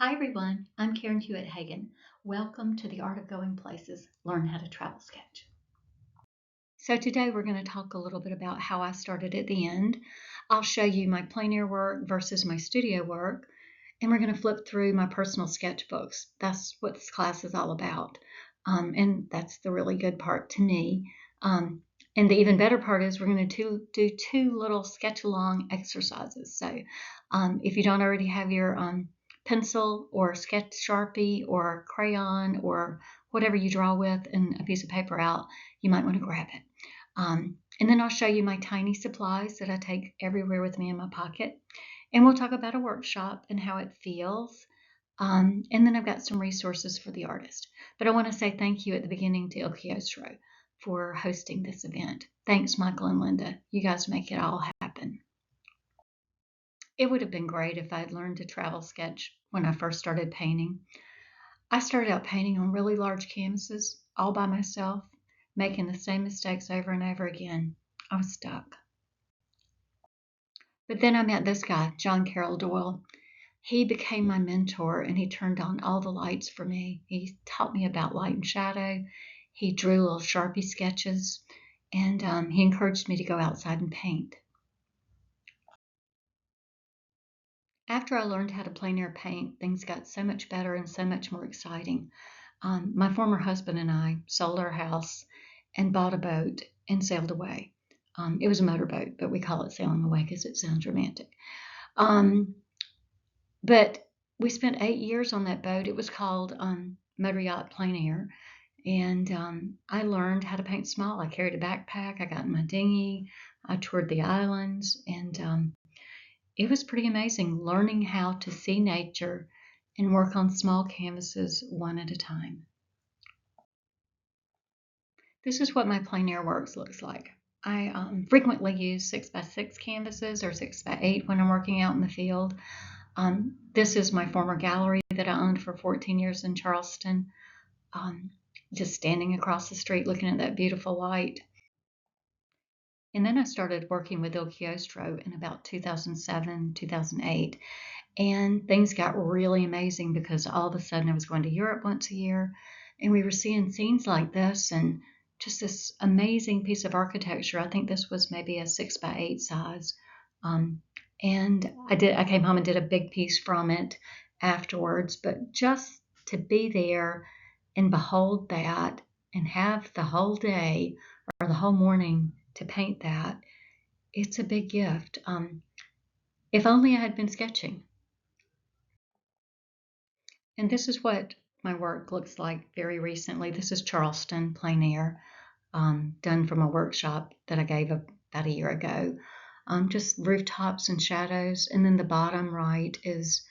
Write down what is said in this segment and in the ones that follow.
Hi everyone, I'm Karen Hewitt Hagan. Welcome to the Art of Going Places, Learn How to Travel Sketch. So today we're going to talk a little bit about how I started at the end. I'll show you my plein air work versus my studio work, and we're going to flip through my personal sketchbooks. That's what this class is all about, and that's the really good part to me. And the even better part is we're going to do two little sketch-along exercises. So if you don't already have your pencil or sketch Sharpie or crayon or whatever you draw with and a piece of paper out, you might want to grab it. And then I'll show you my tiny supplies that I take everywhere with me in my pocket. And we'll talk about a workshop and how it feels. And then I've got some resources for the artist. But I want to say thank you at the beginning to Il Chiostro for hosting this event. Thanks, Michael and Linda. You guys make it all happen. It would have been great if I had learned to travel sketch when I first started painting. I started out painting on really large canvases all by myself, making the same mistakes over and over again. I was stuck. But then I met this guy, John Carroll Doyle. He became my mentor and he turned on all the lights for me. He taught me about light and shadow. He drew little Sharpie sketches and he encouraged me to go outside and paint. After I learned how to plein air paint, things got so much better and so much more exciting. My former husband and I sold our house and bought a boat and sailed away. It was a motorboat, but we call it sailing away because it sounds romantic. But we spent 8 years on that boat. It was called Motor Yacht Plein Air. And I learned how to paint small. I carried a backpack. I got in my dinghy. I toured the islands. And it was pretty amazing learning how to see nature and work on small canvases one at a time. This is what my plein air works looks like. I frequently use 6x6 canvases or 6x8 when I'm working out in the field. This is my former gallery that I owned for 14 years in Charleston. Just standing across the street looking at that beautiful light. And then I started working with Il Chiostro in about 2007, 2008. And things got really amazing because all of a sudden I was going to Europe once a year and we were seeing scenes like this and just this amazing piece of architecture. I think this was maybe a 6x8 size. And I came home and did a big piece from it afterwards, but just to be there and behold that and have the whole day or the whole morning to paint that, it's a big gift. If only I had been sketching. And this is what my work looks like very recently. This is Charleston plein air, done from a workshop that I gave about a year ago. Just rooftops and shadows. And then the bottom right is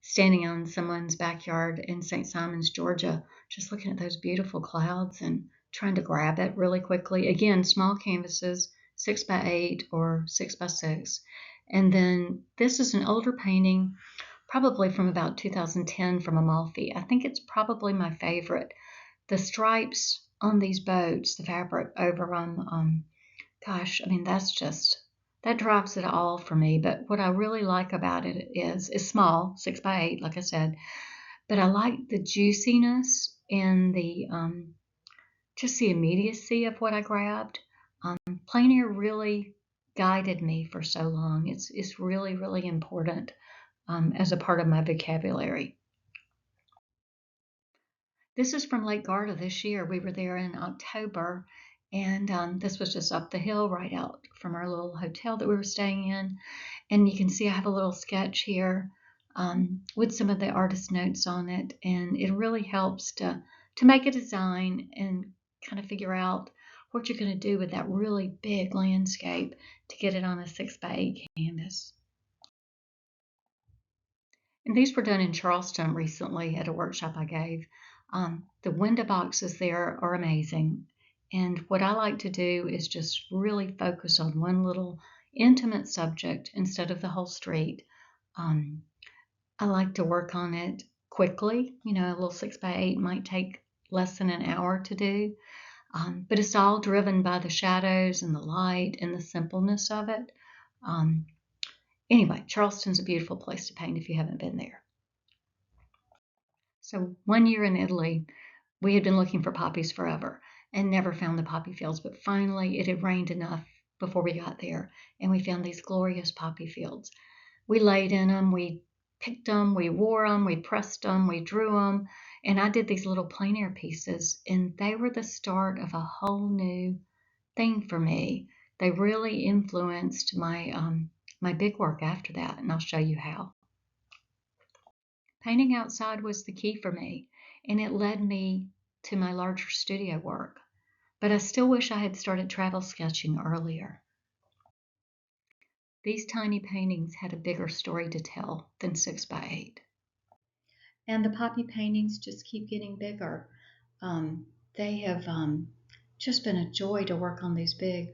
standing on someone's backyard in St. Simons, Georgia, just looking at those beautiful clouds and trying to grab it really quickly. Again, small canvases, 6x8 or 6x6. And then this is an older painting, probably from about 2010 from Amalfi. I think it's probably my favorite. The stripes on these boats, the fabric over them, gosh, I mean, that drives it all for me. But what I really like about it is it's small, 6x8, like I said, but I like the juiciness and the just the immediacy of what I grabbed. Plein air really guided me for so long. It's really, really important as a part of my vocabulary. This is from Lake Garda this year. We were there in October, and this was just up the hill right out from our little hotel that we were staying in. And you can see I have a little sketch here with some of the artist notes on it, and it really helps to make a design and kind of figure out what you're going to do with that really big landscape to get it on a 6x8 canvas. And these were done in Charleston recently at a workshop I gave. The window boxes there are amazing. And what I like to do is just really focus on one little intimate subject instead of the whole street. I like to work on it quickly. You know, a little 6x8 might take less than an hour to do. But it's all driven by the shadows and the light and the simpleness of it. Anyway, Charleston's a beautiful place to paint if you haven't been there. So one year in Italy, we had been looking for poppies forever and never found the poppy fields, but finally it had rained enough before we got there, and we found these glorious poppy fields. We laid in them, we picked them, we wore them, we pressed them, we drew them, and I did these little plein air pieces, and they were the start of a whole new thing for me. They really influenced my big work after that, and I'll show you how. Painting outside was the key for me, and it led me to my larger studio work. But I still wish I had started travel sketching earlier. These tiny paintings had a bigger story to tell than 6 by 8. And the poppy paintings just keep getting bigger. They have just been a joy to work on these big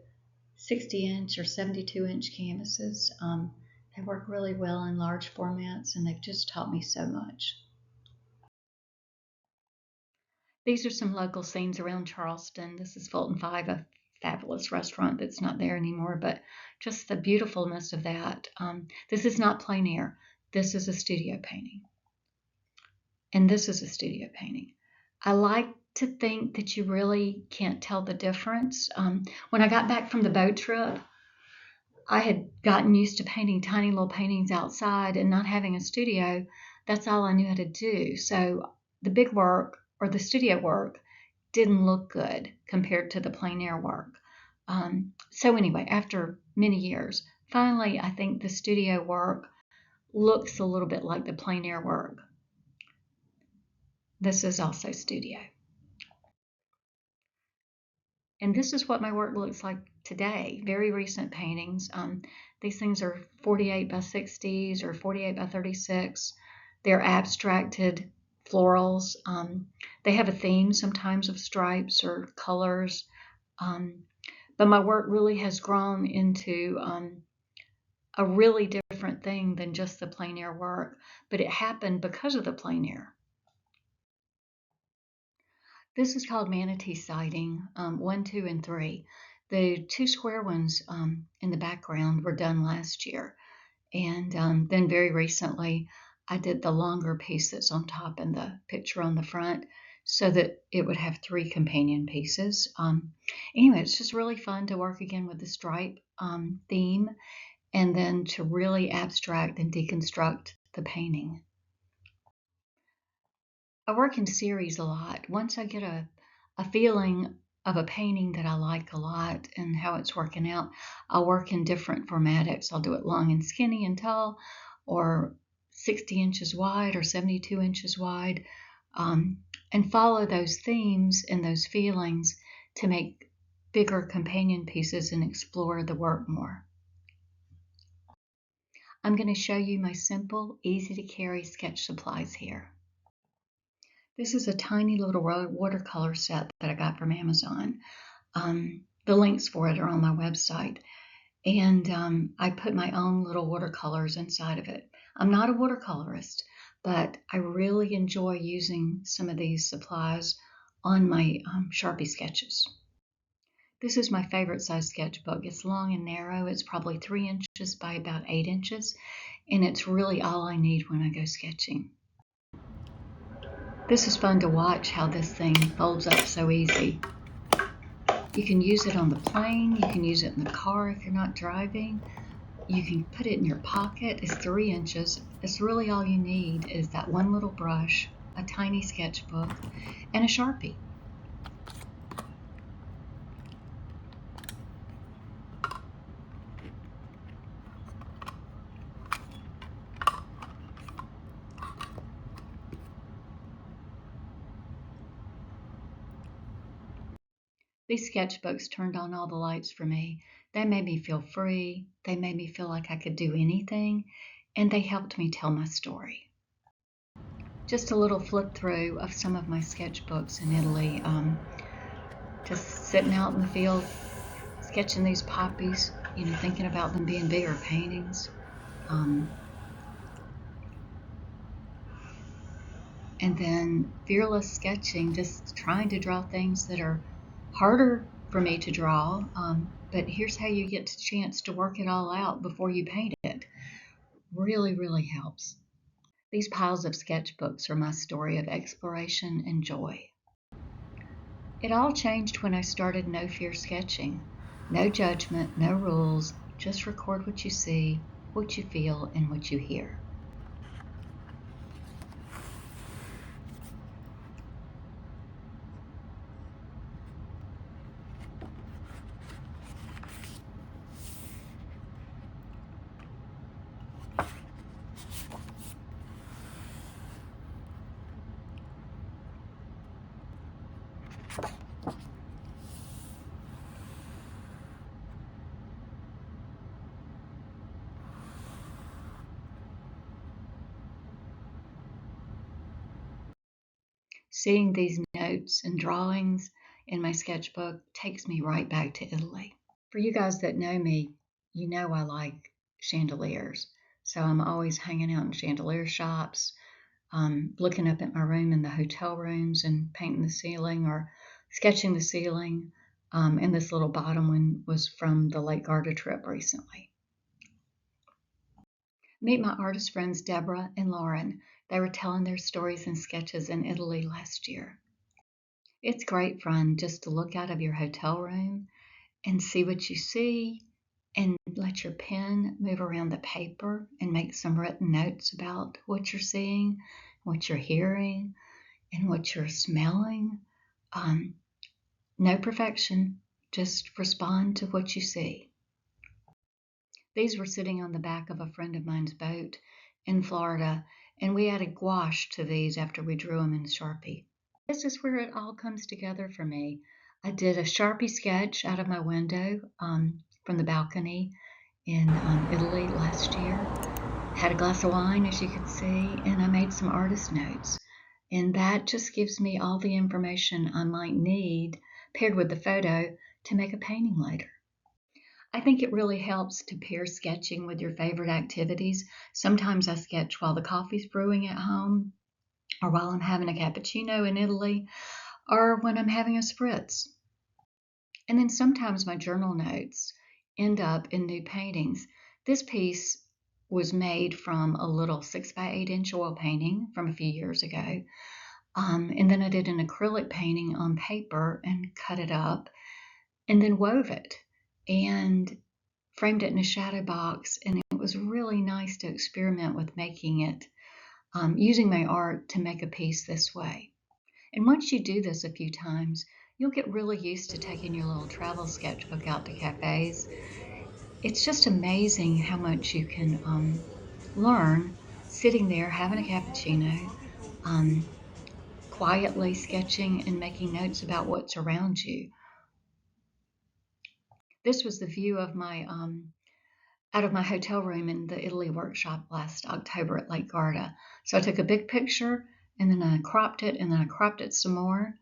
60-inch or 72-inch canvases. They work really well in large formats, and they've just taught me so much. These are some local scenes around Charleston. This is Fulton 5, a fabulous restaurant that's not there anymore, but just the beautifulness of that. This is not plein air. This is a studio painting. And this is a studio painting. I like to think that you really can't tell the difference. When I got back from the boat trip, I had gotten used to painting tiny little paintings outside and not having a studio. That's all I knew how to do. So the big work or the studio work didn't look good compared to the plein air work. So anyway, after many years, finally, I think the studio work looks a little bit like the plein air work. This is also studio. And this is what my work looks like today. Very recent paintings. These things are 48 by 60s or 48 by 36. They're abstracted florals. They have a theme sometimes of stripes or colors. But my work really has grown into a really different thing than just the plein air work. But it happened because of the plein air. This is called manatee sighting, 1, 2, and 3. The 2 square ones in the background were done last year. And then very recently, I did the longer piece that's on top and the picture on the front so that it would have 3 companion pieces. Anyway, it's just really fun to work again with the stripe theme and then to really abstract and deconstruct the painting. I work in series a lot. Once I get a feeling of a painting that I like a lot and how it's working out, I'll work in different formatics. I'll do it long and skinny and tall, or 60 inches wide or 72 inches wide, and follow those themes and those feelings to make bigger companion pieces and explore the work more. I'm going to show you my simple, easy to carry sketch supplies here. This is a tiny little watercolor set that I got from Amazon. The links for it are on my website. And I put my own little watercolors inside of it. I'm not a watercolorist, but I really enjoy using some of these supplies on my Sharpie sketches. This is my favorite size sketchbook. It's long and narrow. It's probably 3 inches by about 8 inches, and it's really all I need when I go sketching. This is fun to watch how this thing folds up so easy. You can use it on the plane, you can use it in the car if you're not driving, you can put it in your pocket. It's 3 inches. It's really all you need is that one little brush, a tiny sketchbook, and a Sharpie. These sketchbooks turned on all the lights for me. They made me feel free. They made me feel like I could do anything, and they helped me tell my story. Just a little flip through of some of my sketchbooks in Italy. Just sitting out in the field, sketching these poppies, thinking about them being bigger paintings. And then fearless sketching, just trying to draw things that are harder for me to draw, but here's how you get a chance to work it all out before you paint it. Really, really helps. These piles of sketchbooks are my story of exploration and joy. It all changed when I started No Fear Sketching. No judgment, no rules, just record what you see, what you feel, and what you hear. Seeing these notes and drawings in my sketchbook takes me right back to Italy. For you guys that know me, you know I like chandeliers. So I'm always hanging out in chandelier shops, looking up at my room in the hotel rooms and painting the ceiling or sketching the ceiling. And this little bottom one was from the Lake Garda trip recently. Meet my artist friends Deborah and Lauren. They were telling their stories and sketches in Italy last year. It's great fun just to look out of your hotel room and see what you see and let your pen move around the paper and make some written notes about what you're seeing, what you're hearing, and what you're smelling. No perfection, just respond to what you see. These were sitting on the back of a friend of mine's boat in Florida, and we added gouache to these after we drew them in Sharpie. This is where it all comes together for me. I did a Sharpie sketch out of my window from the balcony in Italy last year. Had a glass of wine, as you can see, and I made some artist notes. And that just gives me all the information I might need paired with the photo to make a painting later. I think it really helps to pair sketching with your favorite activities. Sometimes I sketch while the coffee's brewing at home, or while I'm having a cappuccino in Italy, or when I'm having a spritz. And then sometimes my journal notes end up in new paintings. This piece was made from a little 6x8 inch oil painting from a few years ago. And then I did an acrylic painting on paper and cut it up and then wove it and framed it in a shadow box. And it was really nice to experiment with making it, using my art to make a piece this way. And once you do this a few times, you'll get really used to taking your little travel sketchbook out to cafes. It's just amazing how much you can learn sitting there having a cappuccino, quietly sketching and making notes about what's around you. This was the view of my out of my hotel room in the Italy workshop last October at Lake Garda. So I took a big picture and then I cropped it and then I cropped it some more.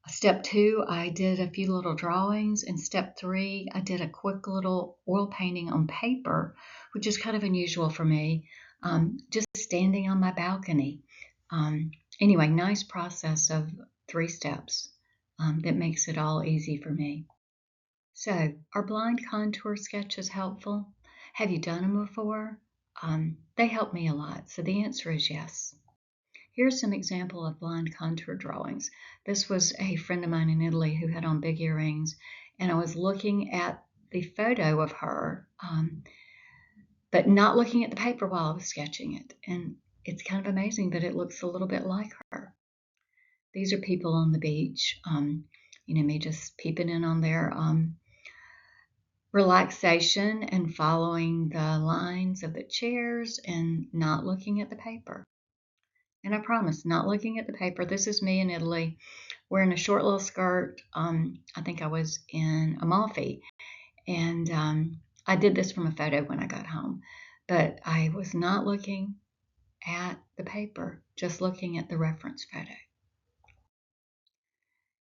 Step 2, I did a few little drawings, and step 3, I did a quick little oil painting on paper, which is kind of unusual for me, just standing on my balcony. Anyway, nice process of 3 steps that makes it all easy for me. So, are blind contour sketches helpful? Have you done them before? They help me a lot, so the answer is yes. Here's some example of blind contour drawings. This was a friend of mine in Italy who had on big earrings, and I was looking at the photo of her, but not looking at the paper while I was sketching it. And it's kind of amazing, but it looks a little bit like her. These are people on the beach, me just peeping in on their relaxation and following the lines of the chairs and not looking at the paper. And I promise, not looking at the paper. This is me in Italy wearing a short little skirt. I think I was in Amalfi. And I did this from a photo when I got home. But I was not looking at the paper, just looking at the reference photo.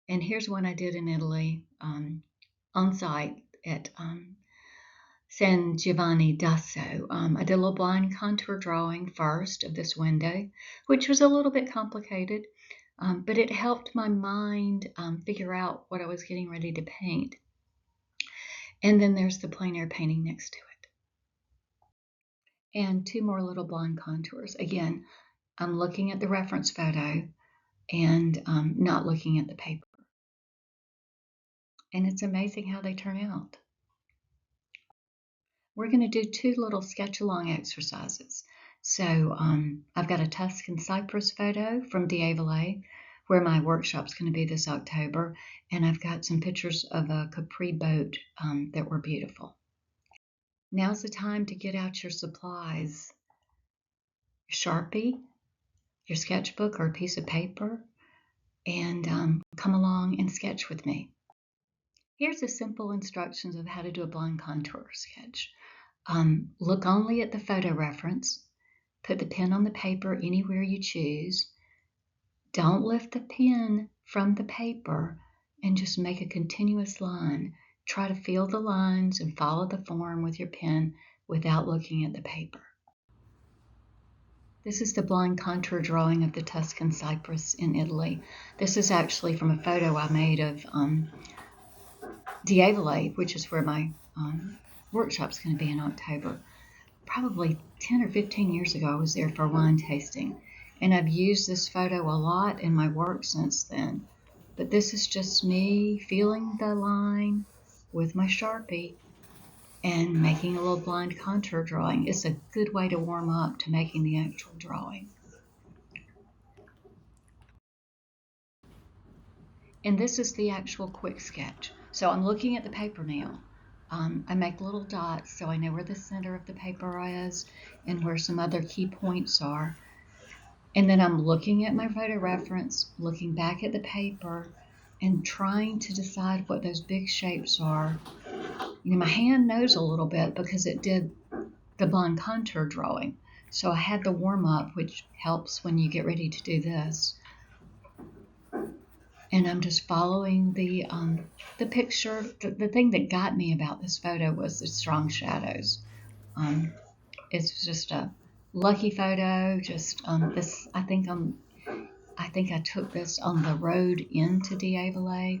And here's one I did in Italy on site at San Giovanni d'Asso. I did a little blind contour drawing first of this window, which was a little bit complicated, but it helped my mind figure out what I was getting ready to paint. And then there's the plein air painting next to it. And 2 more little blind contours. Again, I'm looking at the reference photo and not looking at the paper. And it's amazing how they turn out. We're going to do 2 little sketch-along exercises. So I've got a Tuscan cypress photo from D'Avelet, where my workshop's going to be this October, and I've got some pictures of a Capri boat that were beautiful. Now's the time to get out your supplies. Sharpie, your sketchbook or a piece of paper, and come along and sketch with me. Here's the simple instructions of how to do a blind contour sketch. Look only at the photo reference. Put the pen on the paper anywhere you choose. Don't lift the pen from the paper and just make a continuous line. Try to feel the lines and follow the form with your pen without looking at the paper. This is the blind contour drawing of the Tuscan cypress in Italy. This is actually from a photo I made of D'Avelet, which is where my workshop's going to be in October. Probably 10 or 15 years ago, I was there for a wine tasting, and I've used this photo a lot in my work since then. But this is just me feeling the line with my Sharpie and making a little blind contour drawing. It's a good way to warm up to making the actual drawing. And this is the actual quick sketch. So I'm looking at the paper now. I make little dots so I know where the center of the paper is and where some other key points are. And then I'm looking at my photo reference, looking back at the paper, and trying to decide what those big shapes are. You know, my hand knows a little bit because it did the blind contour drawing. So I had the warm up, which helps when you get ready to do this. And I'm just following the picture. The thing that got me about this photo was the strong shadows. It's just a lucky photo. Just this, I think I took this on the road into D'Avelet.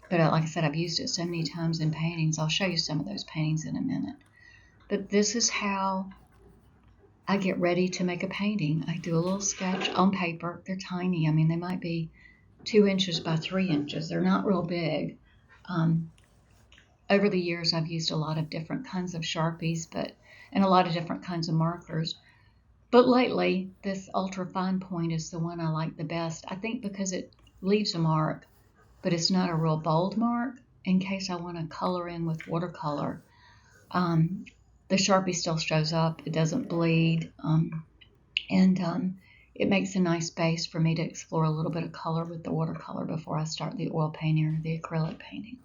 But like I said, I've used it so many times in paintings. I'll show you some of those paintings in a minute. But this is how I get ready to make a painting. I do a little sketch on paper. They're tiny. I mean, they might be 2 inches by 3 inches. They're not real big. Over the years, I've used a lot of different kinds of Sharpies, and a lot of different kinds of markers. But lately, this ultra fine point is the one I like the best. I think because it leaves a mark, but it's not a real bold mark in case I want to color in with watercolor. The Sharpie still shows up. It doesn't bleed. It makes a nice base for me to explore a little bit of color with the watercolor before I start the oil painting or the acrylic painting.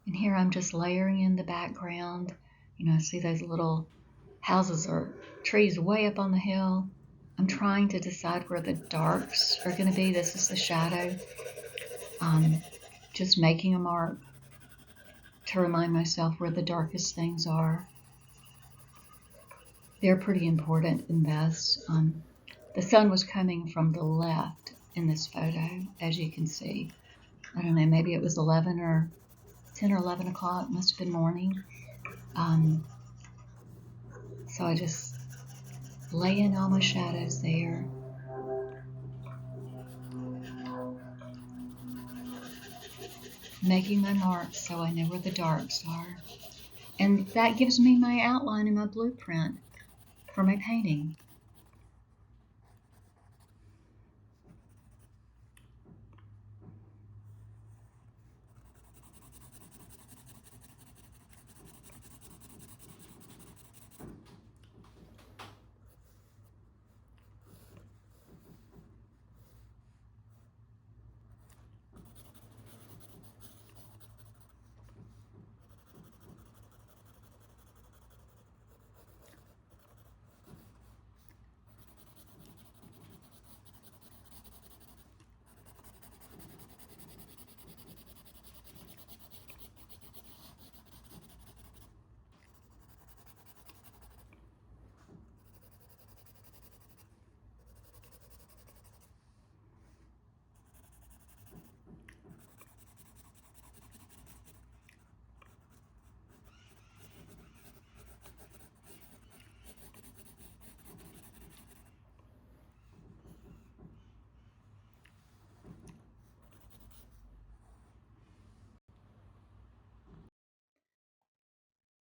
And here I'm just layering in the background. You know, I see those little houses or trees way up on the hill. I'm trying to decide where the darks are going to be. This is the shadow. Just making a mark to remind myself where the darkest things are. They're pretty important in this. The sun was coming from the left in this photo, as you can see. I don't know, maybe it was 10 or 11 o'clock, must have been morning. So I just lay in all my shadows there. Making my marks so I know where the darks are. And that gives me my outline and my blueprint for my painting.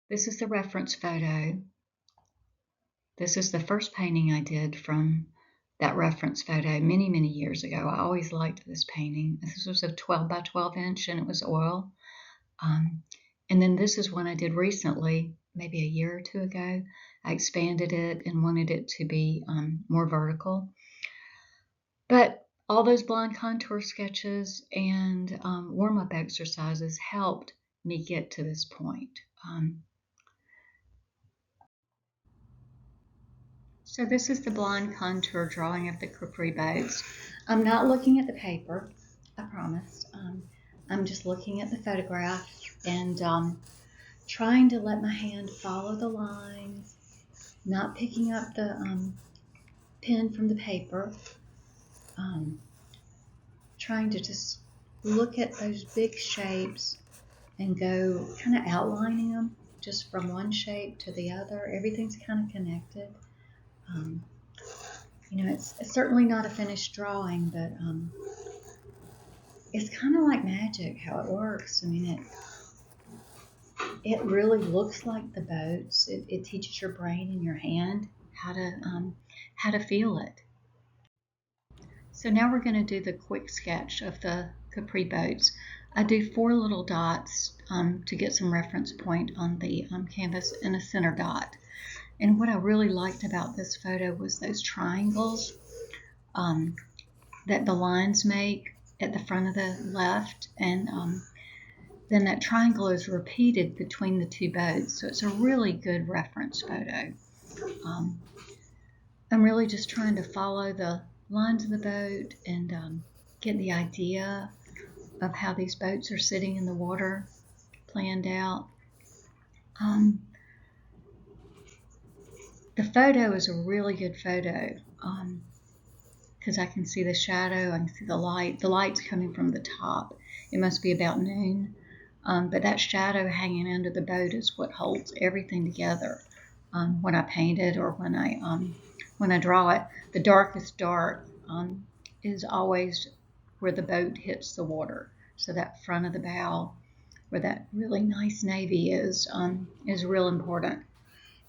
This is the reference photo. This is the first painting I did from that reference photo many, many years ago. I always liked this painting. This was a 12 by 12 inch and it was oil. And then this is one I did recently, maybe a year or two ago. I expanded it and wanted it to be more vertical. But all those blind contour sketches and warm-up exercises helped me get to this point. So this is the blind contour drawing of the Capri boats. I'm not looking at the paper, I promise. I'm just looking at the photograph and trying to let my hand follow the lines, not picking up the pen from the paper, trying to just look at those big shapes and go kind of outlining them just from one shape to the other. Everything's kind of connected. It's certainly not a finished drawing, but it's kind of like magic how it works. I mean, it really looks like the boats. It teaches your brain and your hand how to feel it. So now we're going to do the quick sketch of the Capri boats. I do 4 little dots to get some reference point on the canvas and a center dot. And what I really liked about this photo was those triangles that the lines make at the front of the left, and then that triangle is repeated between the 2 boats. So it's a really good reference photo. I'm really just trying to follow the lines of the boat and get the idea of how these boats are sitting in the water planned out. The photo is a really good photo because I can see the shadow, I can see the light. The light's coming from the top. It must be about noon, but that shadow hanging under the boat is what holds everything together. When I paint it or when I draw it, the darkest dark is always where the boat hits the water. So that front of the bow, where that really nice navy is real important.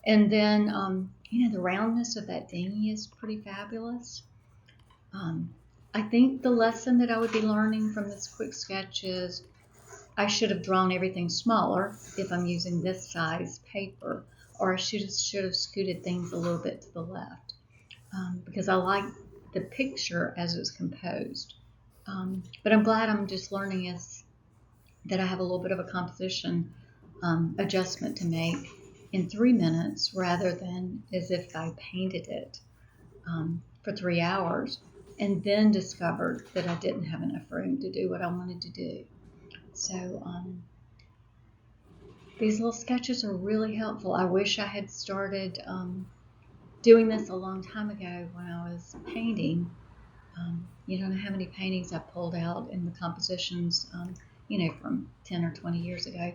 And then, the roundness of that dinghy is pretty fabulous. I think the lesson that I would be learning from this quick sketch is I should have drawn everything smaller if I'm using this size paper, or I should have scooted things a little bit to the left because I like the picture as it's composed. But I'm glad I'm just learning that I have a little bit of a composition adjustment to make in 3 minutes rather than as if I painted it for 3 hours and then discovered that I didn't have enough room to do what I wanted to do. So these little sketches are really helpful. I wish I had started doing this a long time ago when I was painting. You don't know how many paintings I pulled out in the compositions, from 10 or 20 years ago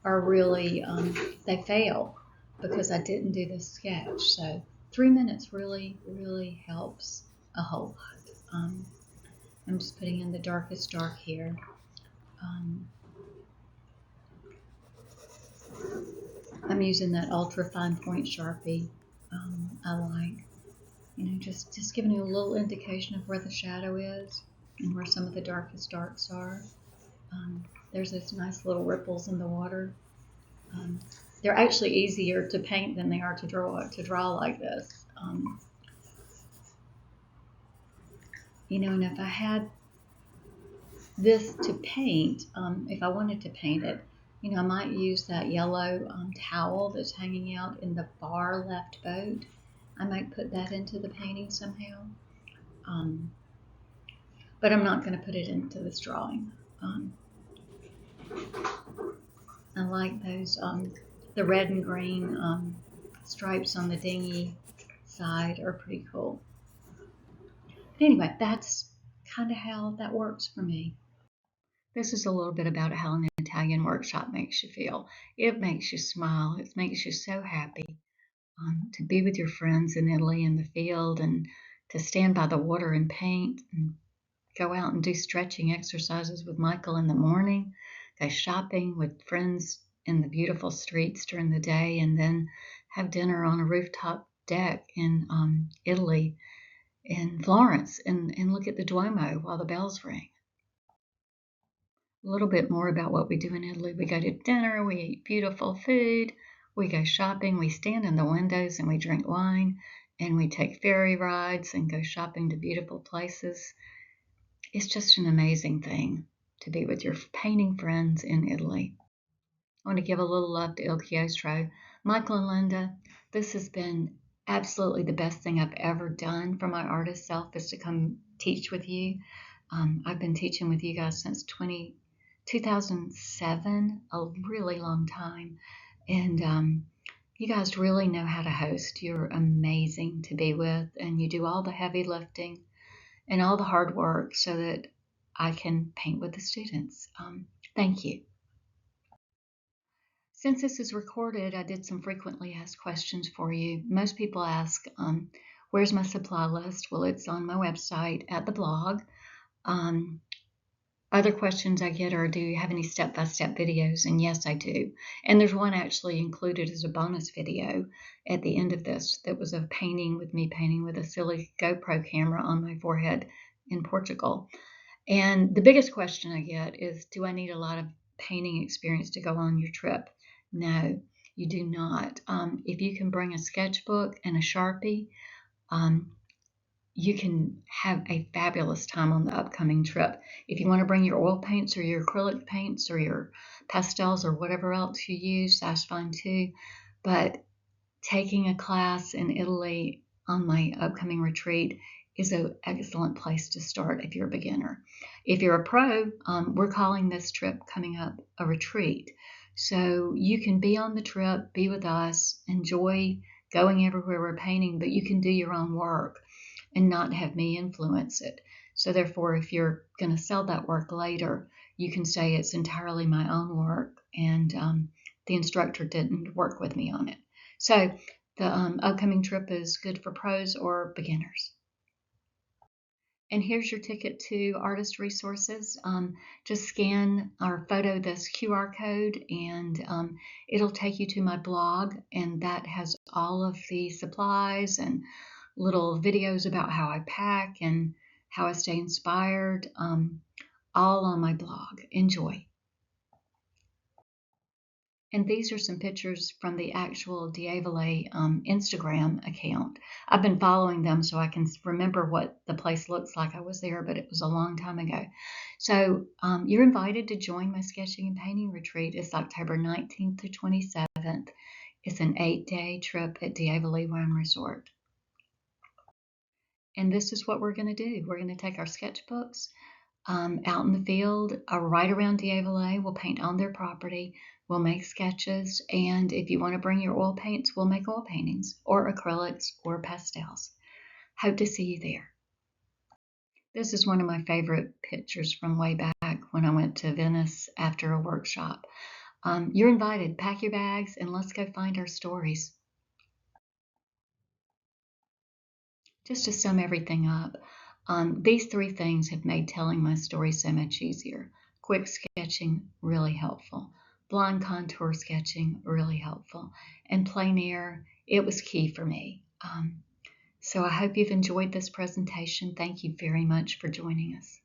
are really, they fail because I didn't do this sketch. So 3 minutes really, really helps a whole lot. I'm just putting in the darkest dark here. I'm using that ultra fine point Sharpie. I like, just giving you a little indication of where the shadow is and where some of the darkest darks are. There's those nice little ripples in the water. They're actually easier to paint than they are to draw like this. And if I had this to paint, if I wanted to paint it, I might use that yellow towel that's hanging out in the far left boat. I might put that into the painting somehow. But I'm not going to put it into this drawing. I like those, the red and green stripes on the dinghy side are pretty cool. But anyway, that's kind of how that works for me. This is a little bit about how an Italian workshop makes you feel. It makes you smile. It makes you so happy to be with your friends in Italy in the field and to stand by the water and paint and go out and do stretching exercises with Michael in the morning, go shopping with friends in the beautiful streets during the day and then have dinner on a rooftop deck in Italy, in Florence, and look at the Duomo while the bells ring. A little bit more about what we do in Italy. We go to dinner, we eat beautiful food, we go shopping, we stand in the windows and we drink wine, and we take ferry rides and go shopping to beautiful places. It's just an amazing thing to be with your painting friends in Italy. I want to give a little love to Il Chiostro. Michael and Linda, this has been absolutely the best thing I've ever done for my artist self, is to come teach with you. I've been teaching with you guys since 2007, a really long time. And you guys really know how to host. You're amazing to be with, and you do all the heavy lifting and all the hard work so that I can paint with the students. Thank you. Since this is recorded, I did some frequently asked questions for you. Most people ask, where's my supply list? Well, it's on my website at the blog. Other questions I get are, do you have any step-by-step videos? And yes, I do. And there's one actually included as a bonus video at the end of this that was of painting with me, painting with a silly GoPro camera on my forehead in Portugal. And the biggest question I get is, do I need a lot of painting experience to go on your trip? No, you do not. If you can bring a sketchbook and a Sharpie, you can have a fabulous time on the upcoming trip. If you want to bring your oil paints or your acrylic paints or your pastels or whatever else you use, that's fine too. But taking a class in Italy on my upcoming retreat is an excellent place to start if you're a beginner. If you're a pro, we're calling this trip coming up a retreat. So you can be on the trip, be with us, enjoy going everywhere we're painting, but you can do your own work and not have me influence it. So therefore, if you're going to sell that work later, you can say it's entirely my own work and the instructor didn't work with me on it. So the upcoming trip is good for pros or beginners. And here's your ticket to Artist Resources. Just scan or photo this QR code and it'll take you to my blog, and that has all of the supplies and little videos about how I pack and how I stay inspired, all on my blog. Enjoy. And these are some pictures from the actual Diavole Instagram account. I've been following them so I can remember what the place looks like. I was there, but it was a long time ago. So you're invited to join my sketching and painting retreat. It's October 19th to 27th. It's an 8-day trip at Diavole Wine Resort. And this is what we're going to do. We're going to take our sketchbooks out in the field, right around Diavole. We'll paint on their property. We'll make sketches. And if you want to bring your oil paints, we'll make oil paintings or acrylics or pastels. Hope to see you there. This is one of my favorite pictures from way back when I went to Venice after a workshop. You're invited. Pack your bags and let's go find our stories. Just to sum everything up, these three things have made telling my story so much easier. Quick sketching, really helpful. Blind contour sketching, really helpful. And plein air, it was key for me. So I hope you've enjoyed this presentation. Thank you very much for joining us.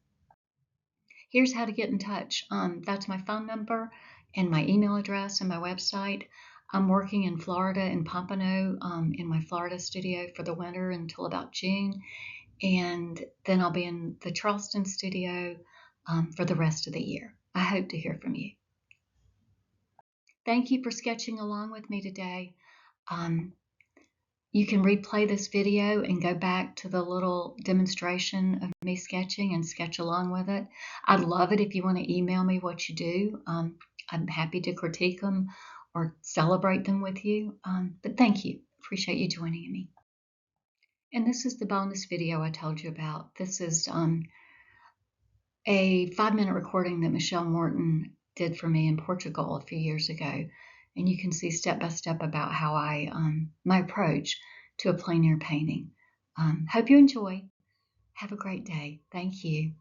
Here's how to get in touch. That's my phone number and my email address and my website. I'm working in Florida, in Pompano, in my Florida studio for the winter until about June. And then I'll be in the Charleston studio for the rest of the year. I hope to hear from you. Thank you for sketching along with me today. You can replay this video and go back to the little demonstration of me sketching and sketch along with it. I'd love it if you want to email me what you do. I'm happy to critique them or celebrate them with you. But thank you. Appreciate you joining me. And this is the bonus video I told you about. This is a 5-minute recording that Michelle Morton did for me in Portugal a few years ago. And you can see step by step about how my approach to a plein air painting. Hope you enjoy. Have a great day. Thank you.